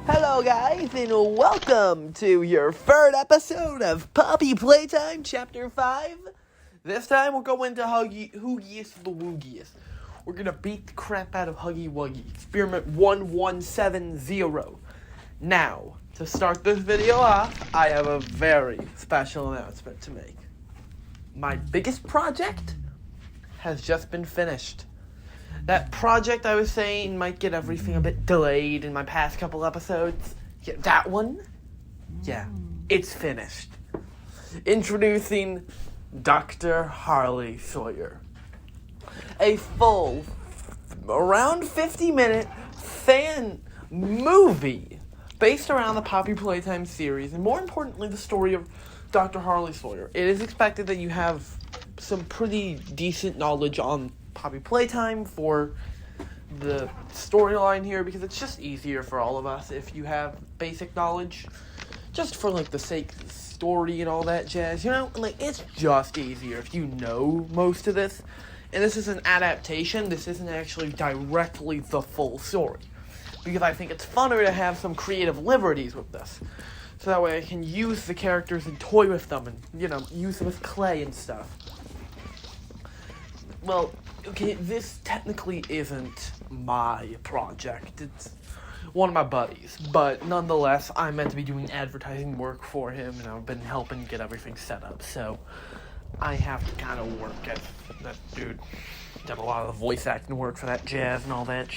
Hello guys, and welcome to your third episode of Puppy Playtime Chapter 5. This time we're going to Hoogiest the Woogiest. We're going to beat the crap out of Huggy Wuggy. Experiment 1170. Now, to start this video off, I have a very special announcement to make. My biggest project has just been finished. That project I was saying might get everything a bit delayed in my past couple episodes. Yeah, that one? Yeah, it's finished. Introducing Dr. Harley Sawyer. A full, around 50-minute fan movie based around the Poppy Playtime series, and more importantly, the story of Dr. Harley Sawyer. It is expected that you have some pretty decent knowledge on Poppy Playtime for the storyline here, because it's just easier for all of us if you have basic knowledge, just for like the sake of the story and all that jazz, you know, like it's just easier if you know most of this. And this is an adaptation. This isn't actually directly the full story, because I think it's funner to have some creative liberties with this, so that way I can use the characters and toy with them and, you know, use them as clay and stuff. Well, okay, this technically isn't my project. It's one of my buddies. But nonetheless, I'm meant to be doing advertising work for him, and I've been helping get everything set up. So I have to kind of work as that dude. Did a lot of the voice acting work for that jazz and all that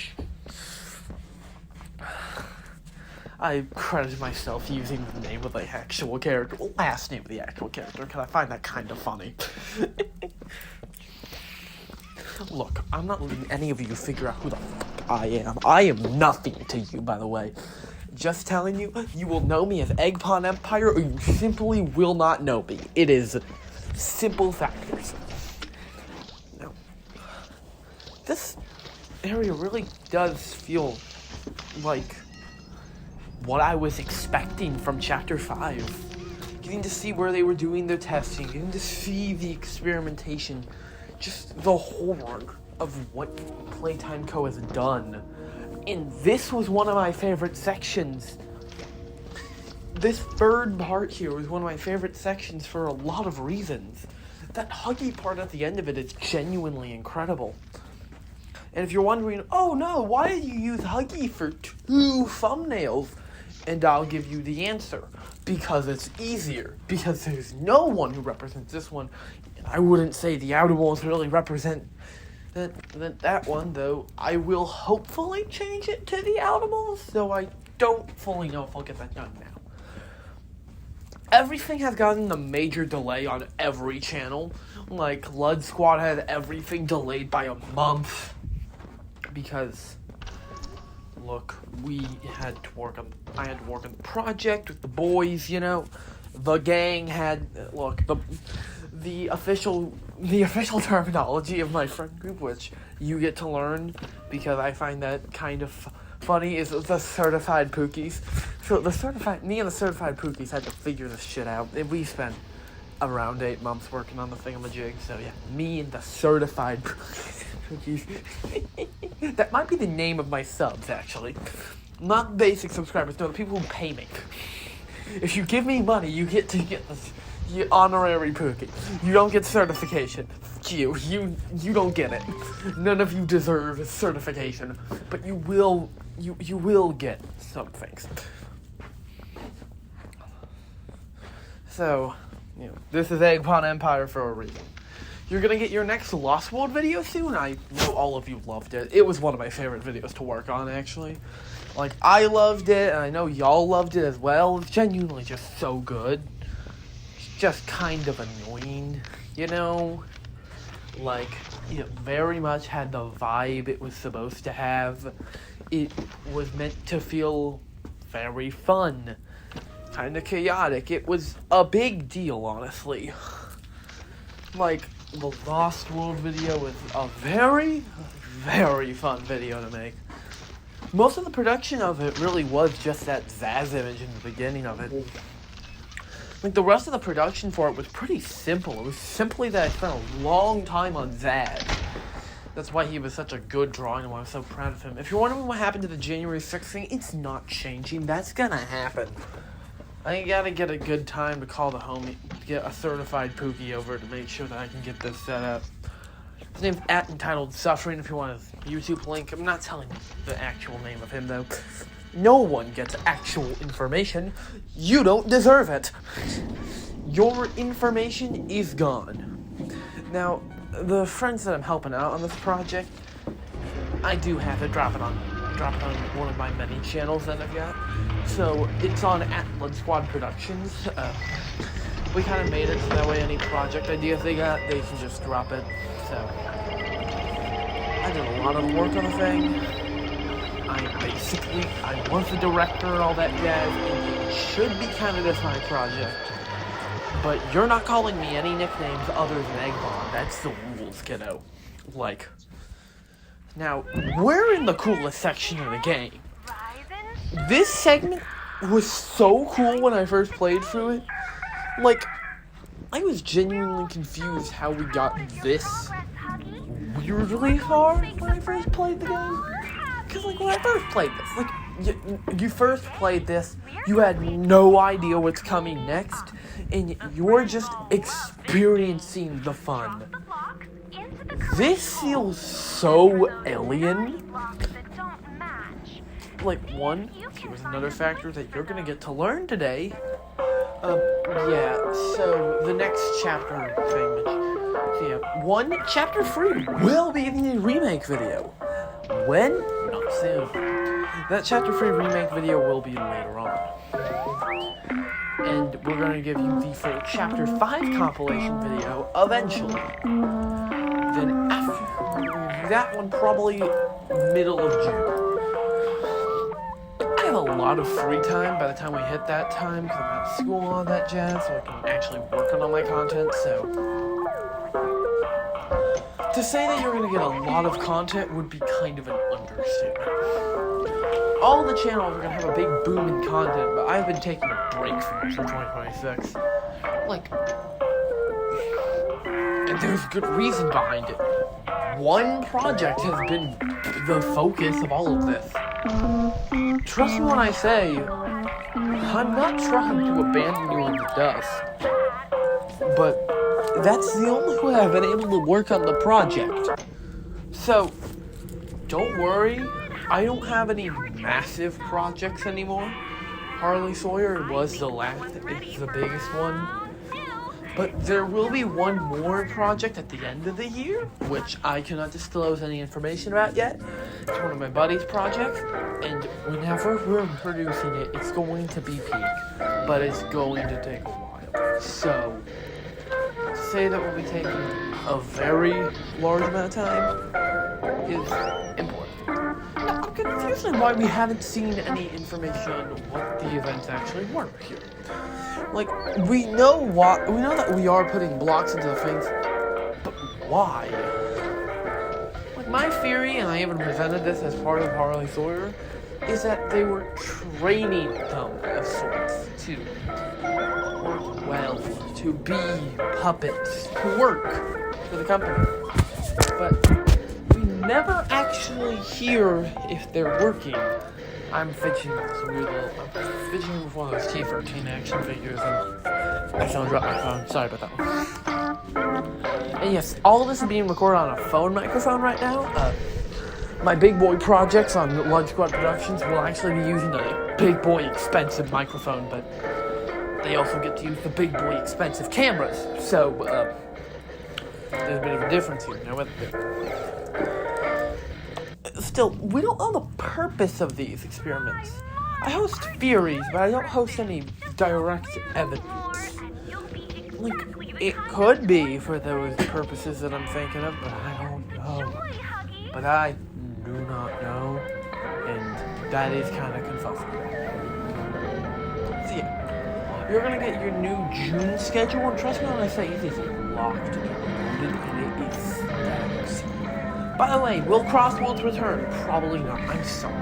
I credited myself using the name of the actual character, well, last name of the actual character, because I find that kind of funny. Look, I'm not letting any of you figure out who the fuck I am. I am nothing to you, by the way. Just telling you, you will know me as Eggpon Empire, or you simply will not know me. It is simple factors. Now, this area really does feel like what I was expecting from Chapter 5. Getting to see where they were doing their testing, getting to see the experimentation, just the horror of what Playtime Co. has done. And this was one of my favorite sections. This third part here was one of my favorite sections for a lot of reasons. That Huggy part at the end of it is genuinely incredible. And if you're wondering, oh no, why did you use Huggy for 2 thumbnails? And I'll give you the answer. Because it's easier. Because there's no one who represents this one. I wouldn't say the outer walls really represent that one, though I will hopefully change it to the outer walls, though I don't fully know if I'll get that done now. Everything has gotten a major delay on every channel. Like, Lud Squad had everything delayed by a month, because, look, I had to work on the project with the boys, you know. The gang had, look, the official terminology of my friend group, which you get to learn because I find that kind of funny, is the certified pookies. So me and the certified pookies had to figure this shit out. And we spent around 8 months working on the thingamajig. So yeah, me and the certified pookies. That might be the name of my subs, actually. Not basic subscribers, no, the people who pay me. If you give me money, you get to get this honorary Pookie. You don't get certification. Fuck you. You don't get it. None of you deserve certification, but you will get some things. So, you know, this is Eggpon Empire for a reason. You're gonna get your next Lost World video soon. I know all of you loved it. It was one of my favorite videos to work on, actually. Like, I loved it, and I know y'all loved it as well. It's genuinely just so good. It's just kind of annoying, you know? Like, it very much had the vibe it was supposed to have. It was meant to feel very fun. Kind of chaotic. It was a big deal, honestly. Like, the Lost World video was a very, very fun video to make. Most of the production of it really was just that Zaz image in the beginning of it. Like, the rest of the production for it was pretty simple. It was simply that I spent a long time on Zaz. That's why he was such a good drawing, and why I'm so proud of him. If you're wondering what happened to the January 6th thing, it's not changing. That's gonna happen. I gotta get a good time to call the homie, get a certified Pookie over to make sure that I can get this set up. His name's @entitled Suffering if you want his YouTube link. I'm not telling you the actual name of him, though. No one gets actual information. You don't deserve it. Your information is gone. Now, the friends that I'm helping out on this project, I do have it drop it on one of my many channels that I've got. So it's on @Blood Squad Productions. We kind of made it so that way any project ideas they got, they can just drop it. So I did a lot of work on the thing. I was the director and all that jazz, and it should be counted as my project. But you're not calling me any nicknames other than Egg Bomb. That's the rules, kiddo. Like, now, we're in the coolest section of the game. This segment was so cool when I first played through it. Like, I was genuinely confused how we got this weirdly far when I first played the game. Because, like, when I first played this, like, you first played this, you had no idea what's coming next, and you're just experiencing the fun. This feels so alien. Like, one, here's another factor that you're gonna get to learn today. Yeah, so the next chapter thing, chapter 3 will be in the remake video. When? Not soon. That chapter 3 remake video will be later on. And we're going to give you the full chapter 5 compilation video eventually. Then after, we're going to do that one probably middle of June. I have a lot of free time by the time we hit that time, because I'm at school and all that jazz, so I can actually work on all my content, so to say that you're going to get a lot of content would be kind of an understatement. All the channels are going to have a big boom in content, but I've been taking a break from it for 2026. Like, and there's good reason behind it. One project has been the focus of all of this. Trust me when I say, I'm not trying to abandon you in the dust, but that's the only way I've been able to work on the project. So, don't worry, I don't have any massive projects anymore. Harley Sawyer was the last, it's the biggest one. But there will be one more project at the end of the year, which I cannot disclose any information about yet. It's one of my buddy's projects, and whenever we're producing it, it's going to be peak, but it's going to take a while. So, to say that we'll be taking a very large amount of time is important. Now, I'm confused on why we haven't seen any information on what the events actually were here. Like, we know that we are putting blocks into the things, but why? Like, my theory, and I even presented this as part of Harley Sawyer, is that they were training them of sorts to work well, to be puppets, to work for the company. But we never actually hear if they're working. I'm fidgeting with some weird little, I'm fidgeting with one of those T13 action figures, and I accidentally dropped my phone. Sorry about that one. And yes, all of this is being recorded on a phone microphone right now. My big boy projects on Blood Squad Productions will actually be using a big boy expensive microphone, but they also get to use the big boy expensive cameras. So, there's a bit of a difference here. Now, still, we don't know the purpose of these experiments. I host theories, but I don't host any direct evidence. Like, it could be for those purposes that I'm thinking of, but I don't know. But I do not know, and that is kind of confusing. So yeah, you're gonna get your new June schedule, and trust me when I say it is locked and loaded, and it is stacks. By the way, will Crossworlds return? Probably not. I'm sorry.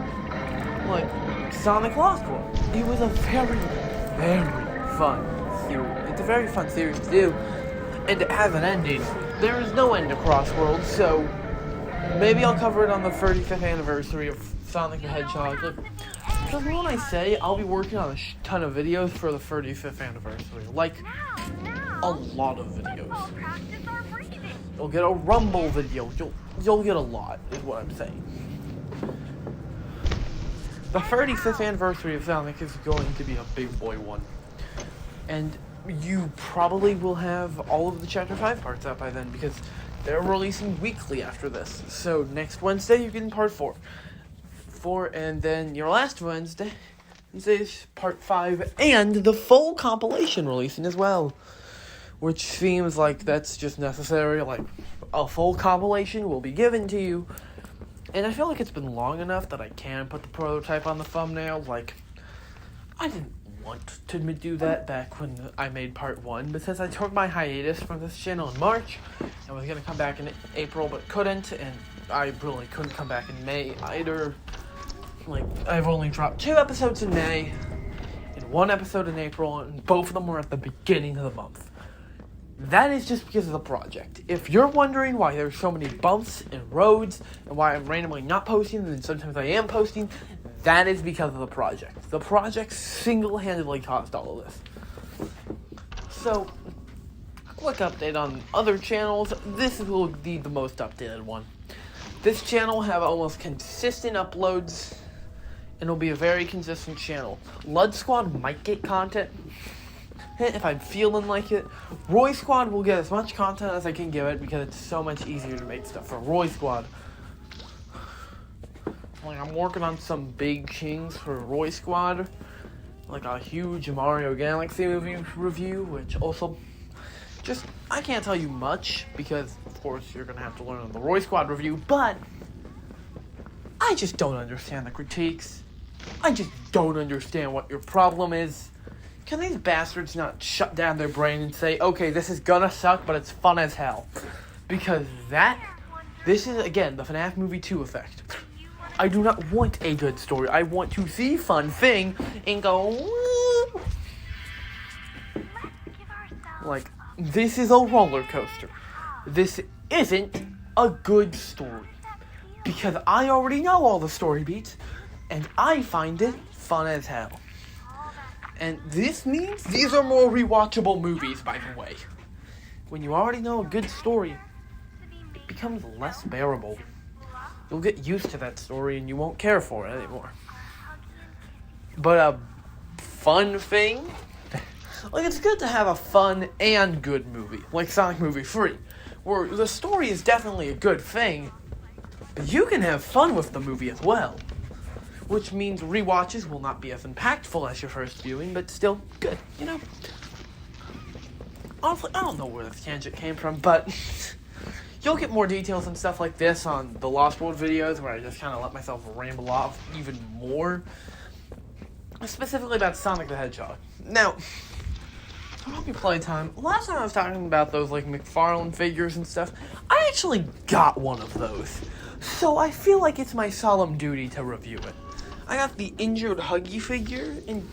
Like, Sonic Lost World. It was a very, very fun series. It's a very fun series to do, and it has an ending. There is no end to Crossworlds, so Maybe I'll cover it on the 35th anniversary of Sonic the Hedgehog. Like, because when I say I'll be working on a ton of videos for the 35th anniversary, like a lot of videos. You'll get a Rumble video. You'll get a lot, is what I'm saying. The 35th anniversary of Sonic is going to be a big boy one, and you probably will have all of the Chapter 5 parts out by then, because they're releasing weekly after this. So next Wednesday you're getting part 4. And then your last Wednesday is part 5 and the full compilation releasing as well. Which seems like that's just necessary. Like, a full compilation will be given to you. And I feel like it's been long enough that I can put the prototype on the thumbnail. Like, I didn't want to do that back when I made part 1, because I took my hiatus from this channel in March. I was going to come back in April, but couldn't. And I really couldn't come back in May either. Like, I've only dropped 2 episodes in May and 1 episode in April, and both of them were at the beginning of the month. That is just because of the project. If you're wondering why there's so many bumps and roads, and why I'm randomly not posting, and then sometimes I am posting, that is because of the project. The project single-handedly caused all of this. So, quick update on other channels. This will be the most updated one. This channel will have almost consistent uploads, and it'll be a very consistent channel. Lud Squad might get content if I'm feeling like it. Roy Squad will get as much content as I can give it, because it's so much easier to make stuff for Roy Squad. Like, I'm working on some big things for Roy Squad, like a huge Mario Galaxy movie review, which also, just, I can't tell you much, because, of course, you're going to have to learn on the Roy Squad review, but I just don't understand the critiques. I just don't understand what your problem is. Can these bastards not shut down their brain and say, okay, this is gonna suck, but it's fun as hell? Because this is, again, the FNAF Movie 2 effect. I do not want a good story. I want to see fun thing and go, woo. Like, this is a roller coaster. This isn't a good story. Because I already know all the story beats, and I find it fun as hell. And this means these are more rewatchable movies, by the way. When you already know a good story, it becomes less bearable. You'll get used to that story and you won't care for it anymore. But a fun thing? Like, it's good to have a fun and good movie, like Sonic Movie 3, where the story is definitely a good thing, but you can have fun with the movie as well. Which means rewatches will not be as impactful as your first viewing, but still good, you know? Honestly, I don't know where this tangent came from, but you'll get more details and stuff like this on the Lost World videos, where I just kind of let myself ramble off even more. Specifically about Sonic the Hedgehog. Now, Poppy Playtime, last time I was talking about those, like, McFarlane figures and stuff, I actually got one of those. So I feel like it's my solemn duty to review it. I got the injured Huggy figure, and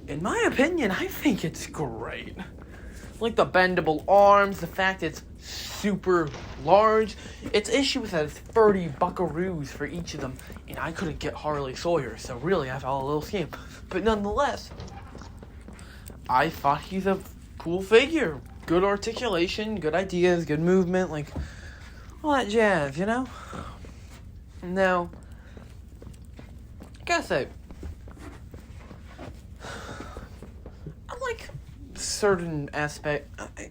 in my opinion, I think it's great. Like the bendable arms, the fact it's super large. Its issue is that it's 30 buckaroos for each of them, and I couldn't get Harley Sawyer, so really I felt a little scheme. But nonetheless, I thought he's a cool figure. Good articulation, good ideas, good movement, like all that jazz, you know? Now, I gotta say, I like certain aspect. I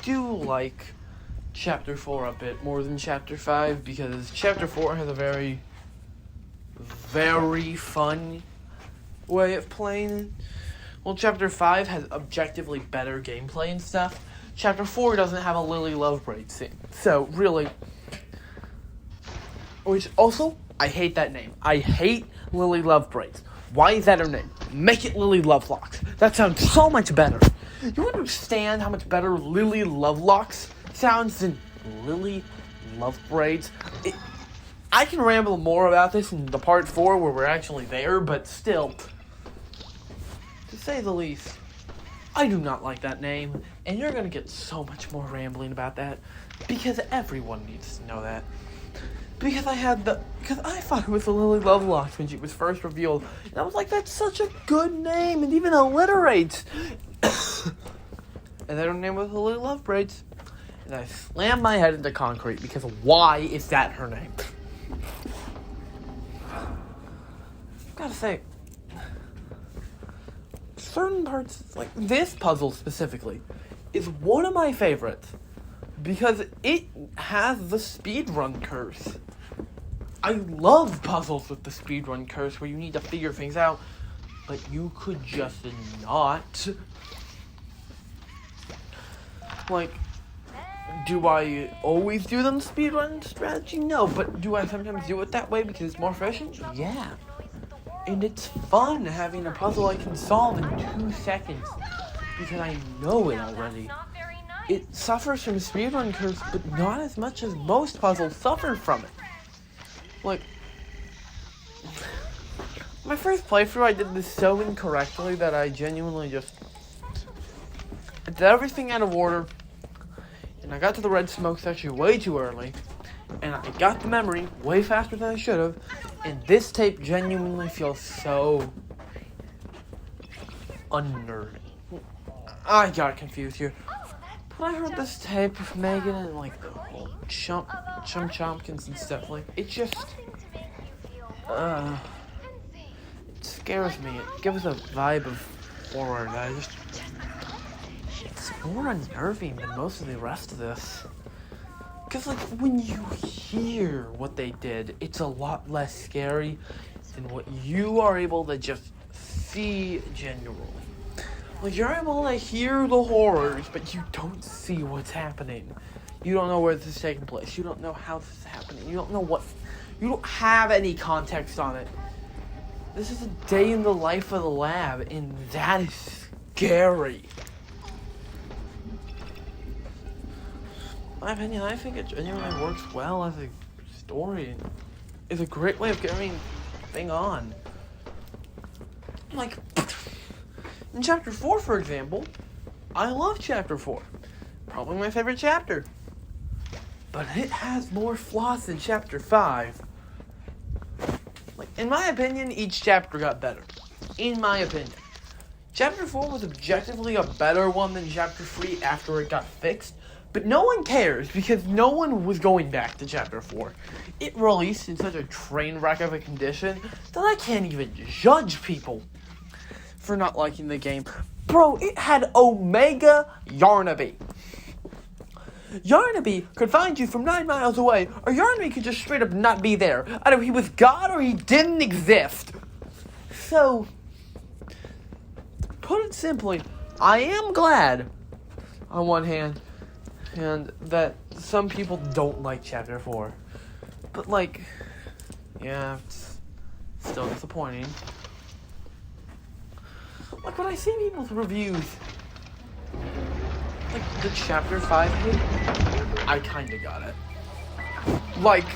do like Chapter 4 a bit more than Chapter 5, because Chapter 4 has a very, very fun way of playing. Well, Chapter 5 has objectively better gameplay and stuff. Chapter 4 doesn't have a Lily Lovebraid scene. So, really, which also, I hate that name. I hate Lily Lovebraids. Why is that her name? Make it Lily Lovelocks. That sounds so much better. You understand how much better Lily Lovelocks sounds than Lily Lovebraids? I can ramble more about this in the part 4 where we're actually there, but still, to say the least, I do not like that name, and you're going to get so much more rambling about that, because everyone needs to know that. because I thought it was Lily Lovelock when she was first revealed. And I was like, that's such a good name, and even alliterates. And then her name was Lily Love Braids. And I slammed my head into concrete because why is that her name? Gotta say, certain parts, like this puzzle specifically, is one of my favorites because it has the speedrun curse. I love puzzles with the speedrun curse where you need to figure things out, but you could just not. Like, do I always do them speedrun strategy? No, but do I sometimes do it that way because it's more efficient? Yeah. And it's fun having a puzzle I can solve in 2 seconds because I know it already. It suffers from speedrun curse, but not as much as most puzzles suffer from it. Like, my first playthrough I did this so incorrectly that I genuinely just did everything out of order, and I got to the red smoke section way too early, and I got the memory way faster than I should have, and this tape genuinely feels so unnerving. I got confused here. But I heard this tape of Megan and like the whole Chompkins and stuff, like, it just, it scares me. It gives a vibe of horror that it's more unnerving than most of the rest of this. Because, like, when you hear what they did, it's a lot less scary than what you are able to just see genuinely. Like, you're able to hear the horrors, but you don't see what's happening. You don't know where this is taking place. You don't know how this is happening. You don't have any context on it. This is a day in the life of the lab, and that is scary. In my opinion, I think it genuinely works well as a story. It's a great way of getting thing on. Like, in Chapter 4, for example, I love Chapter 4. Probably my favorite chapter. But it has more flaws than Chapter 5. Like, in my opinion, each chapter got better. In my opinion. Chapter 4 was objectively a better one than Chapter 3 after it got fixed. But no one cares because no one was going back to Chapter 4. It released in such a train wreck of a condition that I can't even judge people for not liking the game. Bro, it had Omega Yarnaby. Yarnaby could find you from 9 miles away, or Yarnaby could just straight up not be there. Either he was God or he didn't exist. So, put it simply, I am glad, on one hand, and that some people don't like Chapter 4. But, like, yeah, it's still disappointing. Like, when I see people's reviews, like, the Chapter 5 hate, I kinda got it. Like,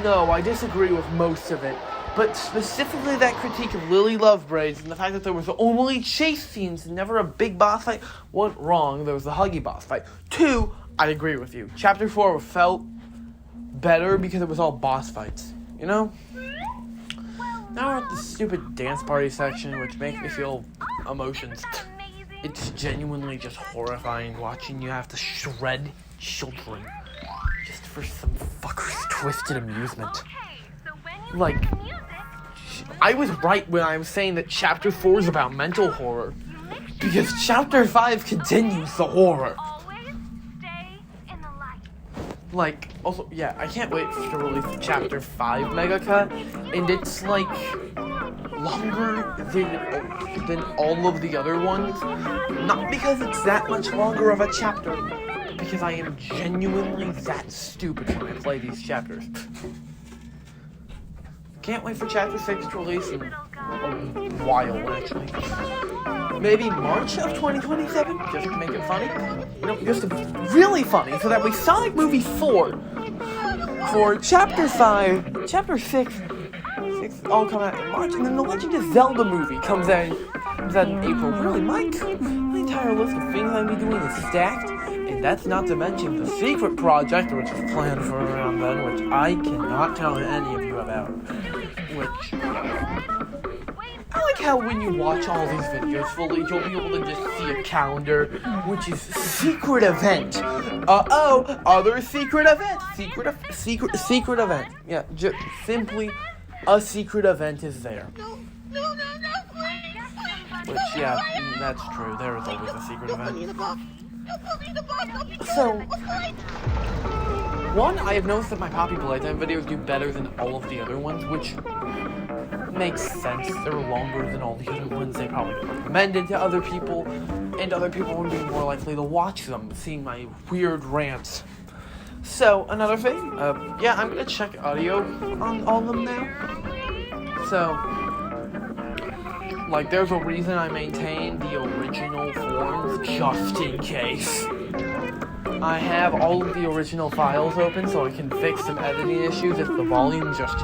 no, I disagree with most of it, but specifically that critique of Lily Love Braids and the fact that there was only chase scenes and never a big boss fight wasn't wrong. There was a huggy boss fight. 2, I agree with you. Chapter 4 felt better because it was all boss fights, you know? Now we're at the stupid dance party section, which makes me feel emotions. It's genuinely just horrifying watching you have to shred children just for some fucker's twisted amusement. Like, I was right when I was saying that Chapter 4 is about mental horror, because Chapter 5 continues the horror. Like, also, yeah, I can't wait to release the Chapter 5 mega cut, and it's, like, longer than all of the other ones. Not because it's that much longer of a chapter, because I am genuinely that stupid when I play these chapters. Can't wait for Chapter 6 to release in a while, actually. Maybe March of 2027, just to make it funny. You know, just to be really funny, so that we Sonic Movie 4 for Chapter 5, Chapter 6 all come out in March, and then the Legend of Zelda movie comes out in April. Really, my entire list of things I'm going to be doing is stacked, And that's not to mention the secret project, which is planned for around then, which I cannot tell any of you about. Which, I like how when you watch all these videos fully, you'll be able to just see a calendar, which is secret event. Other secret event. Secret event. Yeah, just simply a secret event is there. Which, yeah, that's true. There is always a secret event. So, one, I have noticed that my Poppy Playtime videos do better than all of the other ones, which makes sense. They're longer than all the other ones. They probably get recommended to other people, and other people would be more likely to watch them, seeing my weird rants. So, another thing, yeah, I'm gonna check audio on all of them now. So, like, there's a reason I maintain the original forms, just in case. I have all of the original files open so I can fix some editing issues if the volume just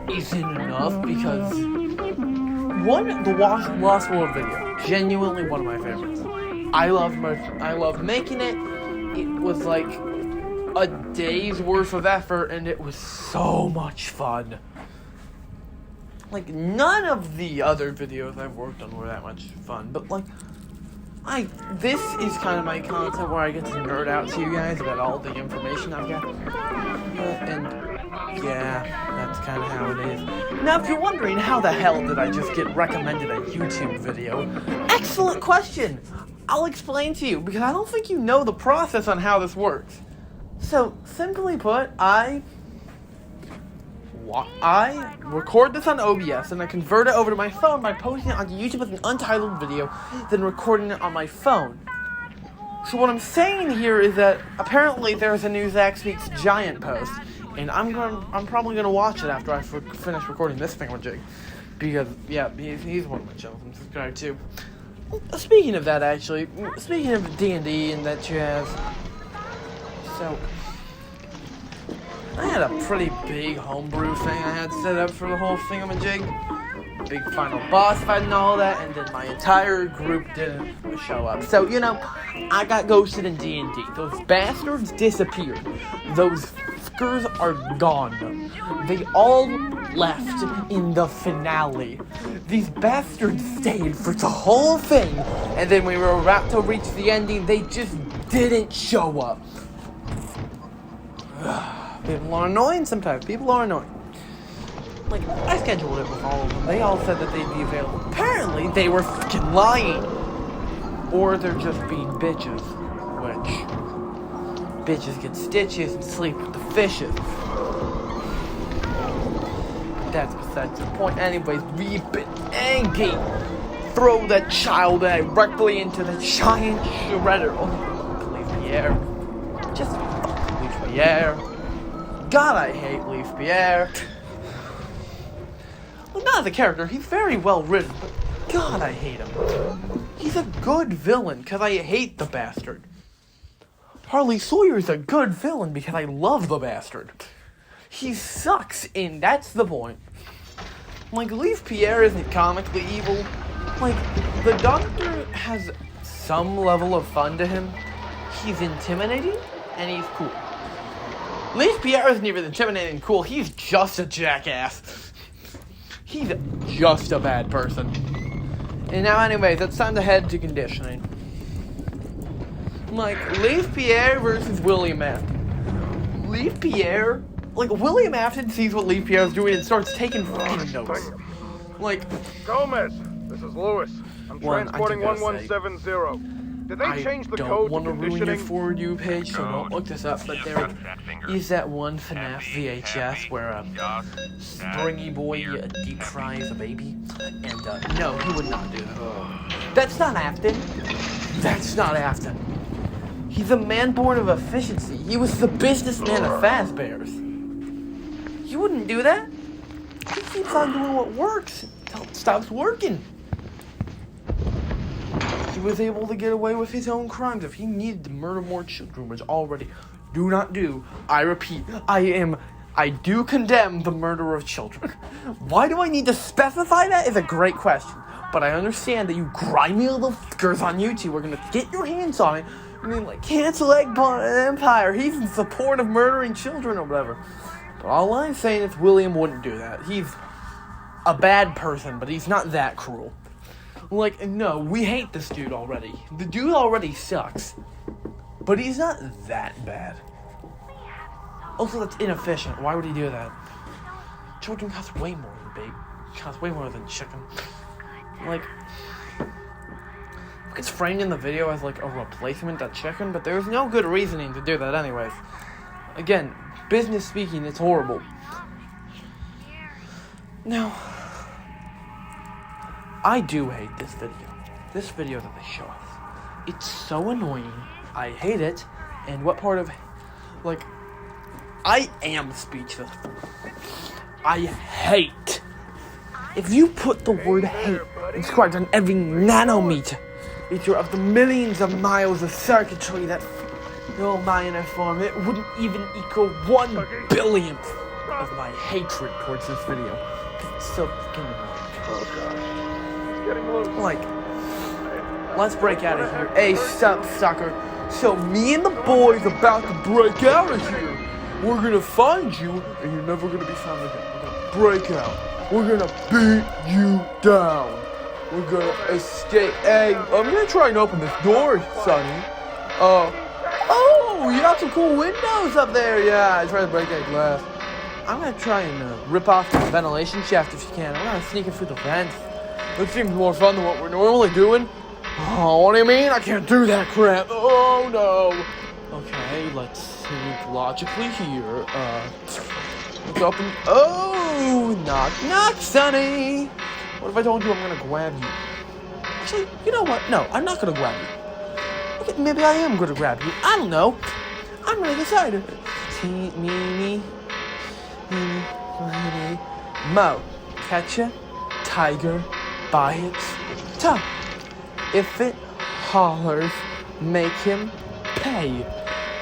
isn't enough, because the Lost World video, genuinely one of my favorites. I love making it. It was like a day's worth of effort, and it was so much fun. Like, none of the other videos I've worked on were that much fun, but like, this is kind of my content where I get to nerd out to you guys about all the information I've got. And yeah, that's kind of how it is. Now, if you're wondering how the hell did I just get recommended a YouTube video, excellent question! I'll explain to you, because I don't think you know the process on how this works. So, simply put, I record this on OBS, and I convert it over to my phone by posting it onto YouTube as an untitled video, then recording it on my phone. So what I'm saying here is that apparently there's a new Zach Speaks Giant post, and I'm probably gonna watch it after I finish recording this thingamajig, because yeah, he's one of my channels I'm subscribed to. Speaking of that, actually, speaking of D&D and that jazz, so I had a pretty big homebrew thing I had set up for the whole thingamajig. Big final boss fight and all that, and then my entire group didn't show up. So, you know, I got ghosted in D&D. Those bastards disappeared. Those fuckers are gone. They all left in the finale. These bastards stayed for the whole thing, and then we were about to reach the ending, they just didn't show up. People are annoying sometimes. People are annoying. Like, I scheduled it with all of them. They all said that they'd be available. Apparently, they were fucking lying. Or they're just being bitches. Which, bitches get stitches and sleep with the fishes. That's besides the point. Anyways, we've been angry. Throw that child directly into the giant shredder. Oh, Leaf Pierre. Just Leaf Pierre. God, I hate Leaf Pierre. Well, not as a character, he's very well written, but God, I hate him. He's a good villain, because I hate the bastard. Harley Sawyer's a good villain, because I love the bastard. He sucks, and that's the point. Like, Leaf Pierre isn't comically evil. Like, the Doctor has some level of fun to him. He's intimidating, and he's cool. Leaf Pierre isn't even intimidating and cool, he's just a jackass. He's just a bad person. And now anyways, it's time to head to conditioning. Like, Leaf Pierre versus William Afton. Leaf Pierre, like, William Afton sees what Leaf Pierre is doing and starts taking fucking notes. Like, Gomez, this is Lewis. I'm transporting 1170. Did they change the code to conditioning? I don't want to ruin your For You page, so don't look this up, but there is that one FNAF VHS where a springy boy deep fries a baby, and no, he would not do that. That's not Afton. That's not Afton. He's a man born of efficiency. He was the businessman of Fazbear's. You wouldn't do that. He keeps on doing what works until it stops working. He was able to get away with his own crimes. If he needed to murder more children, which already do not do, I repeat, I do condemn the murder of children. Why do I need to specify that is a great question. But I understand that you grimy little fuckers on YouTube are gonna get your hands on it. I mean, like, cancel Eggplant Empire. He's in support of murdering children or whatever. But all I'm saying is William wouldn't do that. He's a bad person, but he's not that cruel. Like, no, we hate this dude already. The dude already sucks. But he's not that bad. Also, that's inefficient. Why would he do that? Children cost way more than baby. Cost way more than chicken. Like, it's framed in the video as like a replacement to chicken, but there's no good reasoning to do that anyways. Again, business speaking, it's horrible. Now, I do hate this video. This video that they show us. It's so annoying. I hate it. And what part of, like, I am speechless. I hate. If you put the word hate inscribed on every nanometer of the millions of miles of circuitry that fill my inner form, it wouldn't even equal 1 billionth of my hatred towards this video. It's so fucking annoying. Oh gosh. Getting loose. Like, let's break out of here. Hey, sup, sucker. So me and the boys about to break out of here. We're gonna find you, and you're never gonna be found again. We're gonna break out. We're gonna beat you down. We're gonna escape. Hey, I'm gonna try and open this door, Sonny. Oh, you got some cool windows up there. Yeah, I tried to break that glass. I'm gonna try and rip off the ventilation shaft if you can. I'm gonna sneak it through the vents. That seems more fun than what we're normally doing. Oh, what do you mean? I can't do that crap. Oh, no. Okay, let's think logically here. Let's open. Oh, knock, knock, Sonny. What if I told you I'm gonna grab you? Actually, you know what? No, I'm not gonna grab you. Okay, maybe I am gonna grab you. I don't know. I'm gonna decide. Mo, catcha, tiger, by its tongue. If it hollers, make him pay.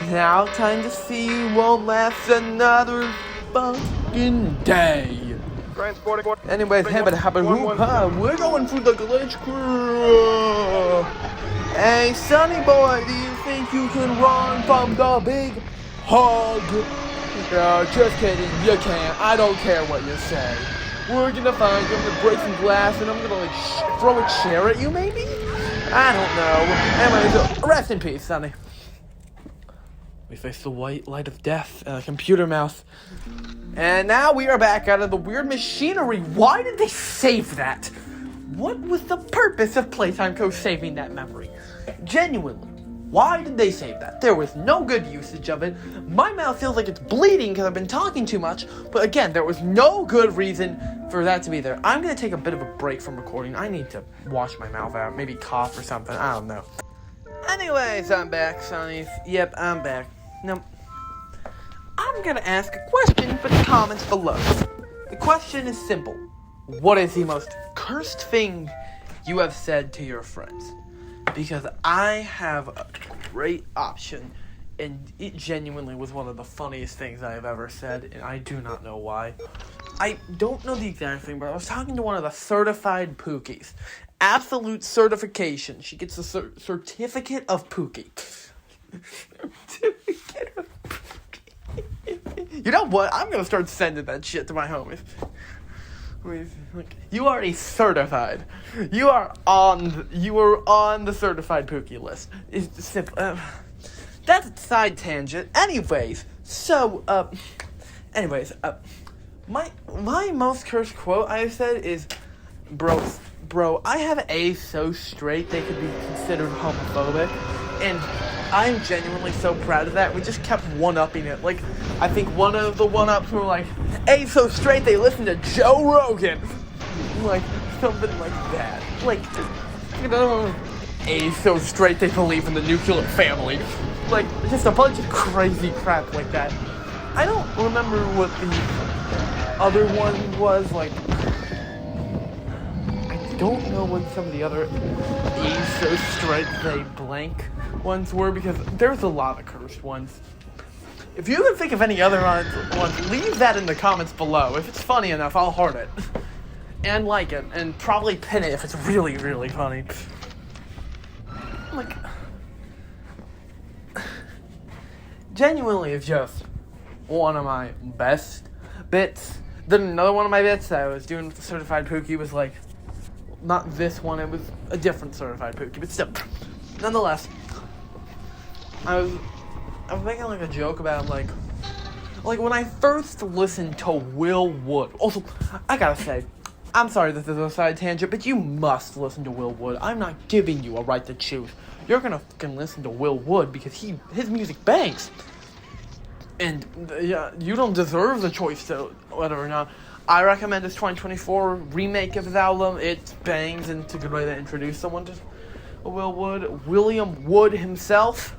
Now time to see you won't last another fucking day. Anyways, we're going through the glitch crew. Hey, Sonny boy, do you think you can run from the big hog? Just kidding, you can't. I don't care what you say. We're gonna find you, I'm gonna break some glass, and I'm gonna like throw a chair at you, maybe? I don't know. Anyways, rest in peace, Sonny. We face the white light of death, computer mouse. And now we are back out of the weird machinery. Why did they save that? What was the purpose of Playtime Co. saving that memory? Genuinely, why did they save that? There was no good usage of it. My mouth feels like it's bleeding because I've been talking too much. But again, there was no good reason for that to be there. I'm going to take a bit of a break from recording. I need to wash my mouth out, maybe cough or something. I don't know. Anyways, I'm back, Sonny. Yep, I'm back. Now, I'm going to ask a question for the comments below. The question is simple. What is the most cursed thing you have said to your friends? Because I have a great option, and it genuinely was one of the funniest things I have ever said, and I do not know why. I don't know the exact thing, but I was talking to one of the certified Pookies. Absolute certification. She gets a certificate of Pookie. Certificate of Pookie. You know what? I'm going to start sending that shit to my homies. You are a certified. You are on the certified Pookie list. It's simple. That's a side tangent. Anyways, my most cursed quote I have said is, bro, I have A's so straight they could be considered homophobic, and I'm genuinely so proud of that. We just kept one-upping it. Like, I think one of the one-ups were like, A's so straight they listen to Joe Rogan. Like, something like that. Like, you know, A's so straight they believe in the nuclear family. Like, just a bunch of crazy crap like that. I don't remember what the other one was, like, I don't know what some of the other A's so straight they blank ones were, because there's a lot of cursed ones. If you can think of any other ones, leave that in the comments below. If it's funny enough, I'll heart it. and like it, and probably pin it if it's really, really funny. Like, genuinely, it's just one of my best bits. Then another one of my bits that I was doing with the Certified Pookie was like, not this one, it was a different Certified Pookie, but still, nonetheless, I was making like a joke about like when I first listened to Will Wood. Also, I gotta say, I'm sorry this is a side tangent, but you must listen to Will Wood. I'm not giving you a right to choose. You're gonna fucking listen to Will Wood because his music bangs. And you don't deserve the choice to whether or not. I recommend his 2024 remake of his album. It bangs, and it's a good way to introduce someone to Will Wood. William Wood himself.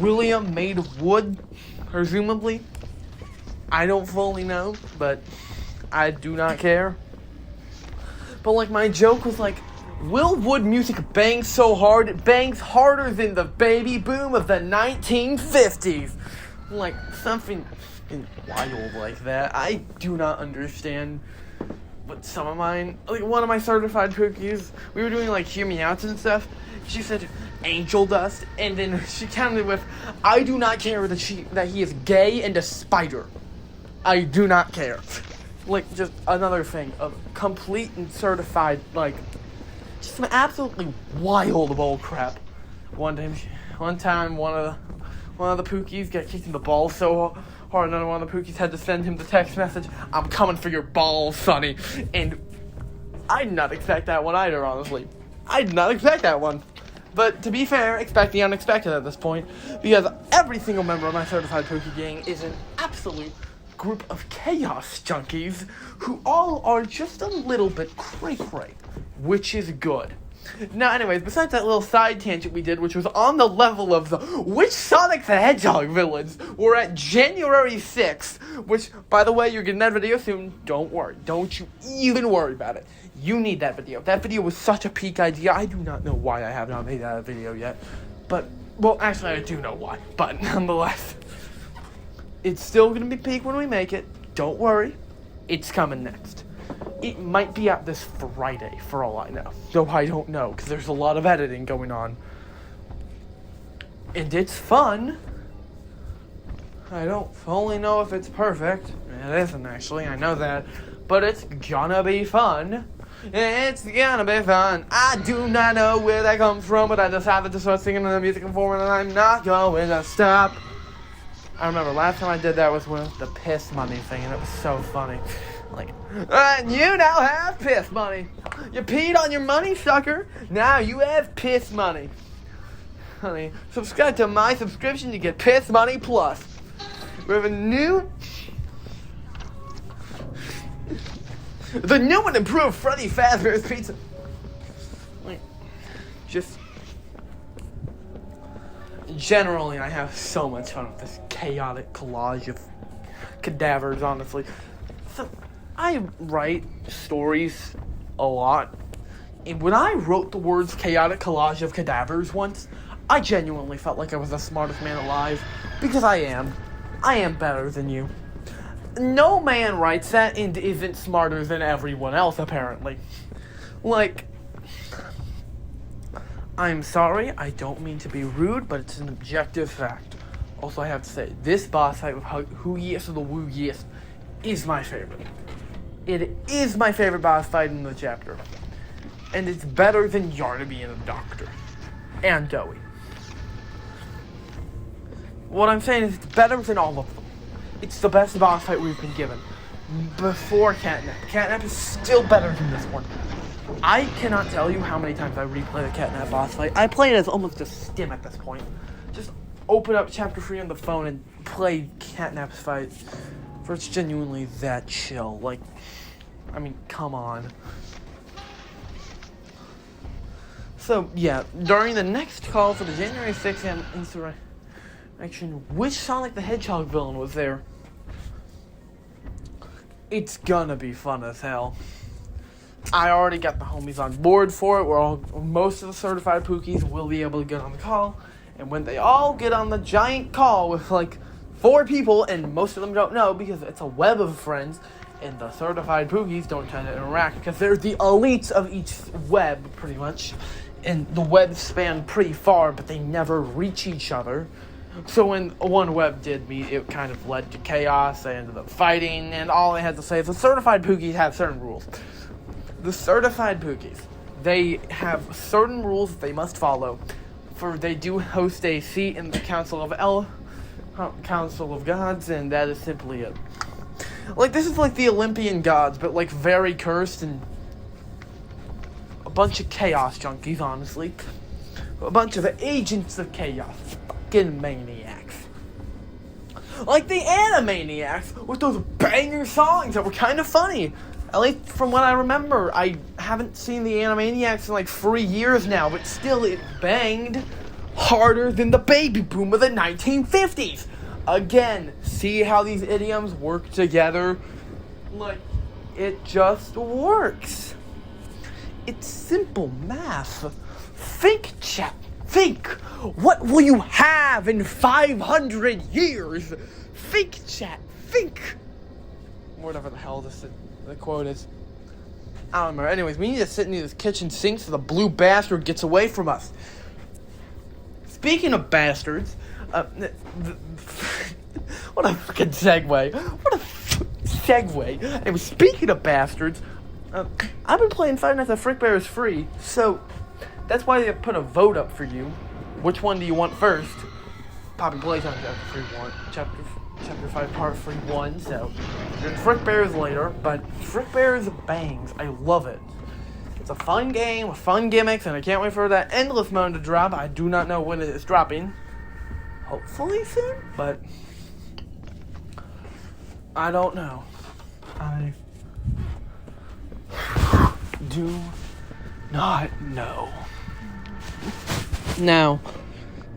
William made wood, presumably. I don't fully know, but I do not care. But like my joke was like, Will Wood music bangs so hard, it bangs harder than the baby boom of the 1950s. Like, something wild like that. I do not understand what some of mine... Like, one of my Certified Pookies, we were doing, like, Hear Me Outs and stuff. She said, angel dust, and then she counted with, I do not care that he is gay and a spider. I do not care. Like, just another thing of complete and certified, like, just some absolutely wild bull crap. One time, one of the Pookies got kicked in the balls so hard, another one of the Pookies had to send him the text message, I'm coming for your balls, Sonny. And I did not expect that one either, honestly. I did not expect that one. But to be fair, expect the unexpected at this point, because every single member of my Certified Pookie gang is an absolute group of chaos junkies who all are just a little bit cray-cray, which is good. Now, anyways, besides that little side tangent we did, which was on the level of the which Sonic the Hedgehog villains were at January 6th, which, by the way, you're getting that video soon. Don't worry. Don't you even worry about it. You need that video. That video was such a peak idea. I do not know why I have not made that video yet. But, well, actually, I do know why. But, nonetheless, it's still going to be peak when we make it. Don't worry. It's coming next. It might be out this Friday, for all I know. Though I don't know, because there's a lot of editing going on. And it's fun. I don't fully know if it's perfect. It isn't, actually. I know that. But it's gonna be fun. It's gonna be fun. I do not know where that comes from, but I decided to start singing in the music form, and I'm not going to stop. I remember last time I did that was with the piss money thing, and it was so funny. Like, you now have piss money. You peed on your money, sucker. Now you have piss money. Honey, subscribe to my subscription to get piss money plus. We have a new... The new and improved Freddy Fazbear's Pizza. Like, just... Generally, I have so much fun with this chaotic collage of cadavers, honestly. So, I write stories a lot, and when I wrote the words chaotic collage of cadavers once, I genuinely felt like I was the smartest man alive, because I am. I am better than you. No man writes that and isn't smarter than everyone else, apparently. Like, I'm sorry, I don't mean to be rude, but it's an objective fact. Also, I have to say, this boss fight with Hoogiest of the Woogiest is my favorite. It is my favorite boss fight in the chapter. And it's better than Yarnaby and the Doctor. And Dowie. What I'm saying is it's better than all of them. It's the best boss fight we've been given. Before Catnap. Catnap is still better than this one. I cannot tell you how many times I replay the Catnap boss fight. I play it as almost a stim at this point. Just open up Chapter 3 on the phone and play Catnap's fight. For it's genuinely that chill. Like, I mean, come on. So, yeah, during the next call for the January 6th insurrection, which Sonic the Hedgehog villain was there? It's gonna be fun as hell. I already got the homies on board for it. Most of the certified Pookies will be able to get on the call. And when they all get on the giant call with like 4 people, and most of them don't know because it's a web of friends, and the certified Pookies don't tend to interact because they're the elites of each web, pretty much. And the webs span pretty far, but they never reach each other. So when one web did meet, it kind of led to chaos. They ended up fighting, and all I had to say is the certified Pookies have certain rules. The certified Pookies, they have certain rules that they must follow. For they do host a seat in the Council of Gods, and that is simply it. Like, this is like the Olympian gods, but like very cursed and a bunch of chaos junkies, honestly. A bunch of agents of chaos. Fucking maniacs. Like the Animaniacs with those banger songs that were kind of funny. At least from what I remember. I haven't seen the Animaniacs in like 3 years now, but still it banged harder than the baby boom of the 1950s. Again, see how these idioms work together? Like, it just works. It's simple math. Think, chat. Think. What will you have in 500 years? Think, chat. Think. Whatever the hell the quote is. I don't remember. Anyways, we need to sit in this kitchen sink so the blue bastard gets away from us. Speaking of bastards, what a fucking segue. What a segue. Anyway, speaking of bastards, I've been playing Five Nights at Fredbear's free, so that's why they put a vote up for you. Which one do you want first? Poppy Playtime Chapter 5 Part 3-1, so then Fredbear's later, but Fredbear's bangs. I love it. It's a fun game with fun gimmicks, and I can't wait for that endless mode to drop. I do not know when it is dropping. Hopefully soon, but I don't know. I do not know. Now,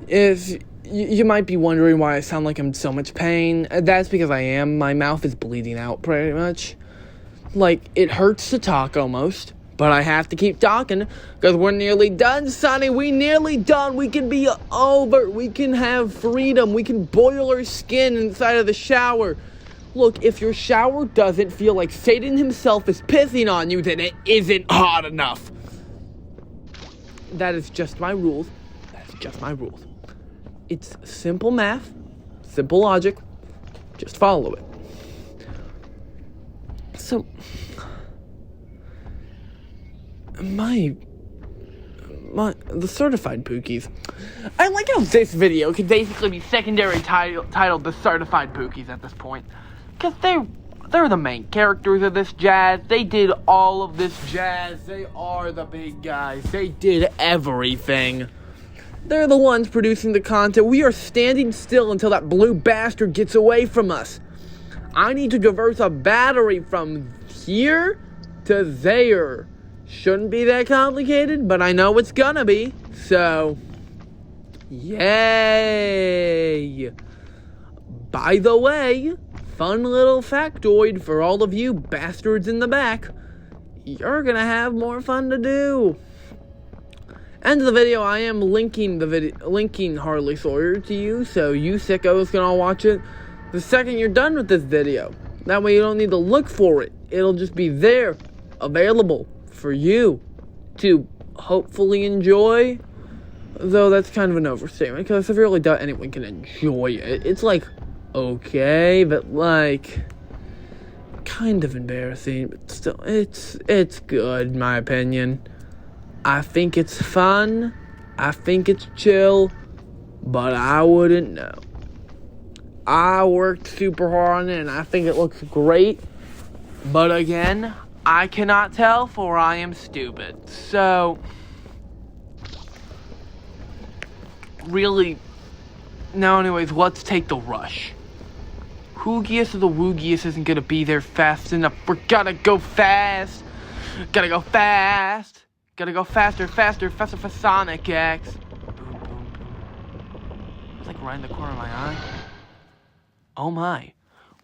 if you might be wondering why I sound like I'm in so much pain, that's because I am. My mouth is bleeding out pretty much. Like, it hurts to talk almost, but I have to keep talking because we're nearly done, Sonny. We nearly done. We can be over. We can have freedom. We can boil our skin inside of the shower. Look, if your shower doesn't feel like Satan himself is pissing on you, then it isn't hot enough. That is just my rules. That's just my rules. It's simple math, simple logic. Just follow it. So, the certified Pookies. I like how this video could basically be secondary titled The Certified Pookies at this point. Because they're the main characters of this jazz. They did all of this jazz. They are the big guys. They did everything. They're the ones producing the content. We are standing still until that blue bastard gets away from us. I need to convert a battery from here to there. Shouldn't be that complicated, but I know it's gonna be. So, yay! By the way, fun little factoid for all of you bastards in the back. You're gonna have more fun to do. End of the video, I am linking Harley Sawyer to you, so you sickos can all watch it the second you're done with this video. That way you don't need to look for it. It'll just be there, available for you to hopefully enjoy. Though that's kind of an overstatement, because if you really doubt anyone can enjoy it, it's like, okay, but like, kind of embarrassing, but still, it's good, in my opinion. I think it's fun, I think it's chill, but I wouldn't know. I worked super hard on it, and I think it looks great, but again, I cannot tell, for I am stupid. So, really, now anyways, let's take the rush. Hoogiest of the Woogiest isn't gonna be there fast enough. We're gonna go fast. Gotta go fast. Gotta go faster for Sonic X. Boom, boom, boom. It's like right in the corner of my eye. Oh my.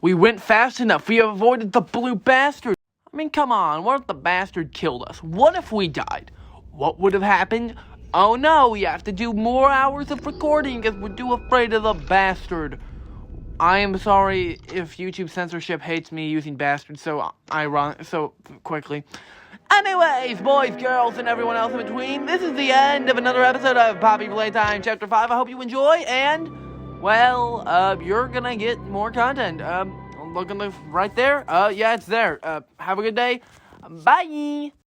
We went fast enough. We avoided the blue bastard. I mean, come on. What if the bastard killed us? What if we died? What would have happened? Oh no, we have to do more hours of recording because we're too afraid of the bastard. I am sorry if YouTube censorship hates me using bastard so quickly. Anyways, boys, girls, and everyone else in between, this is the end of another episode of Poppy Playtime Chapter 5. I hope you enjoy, and, well, you're gonna get more content. Look right there. Yeah, it's there. Have a good day. Bye!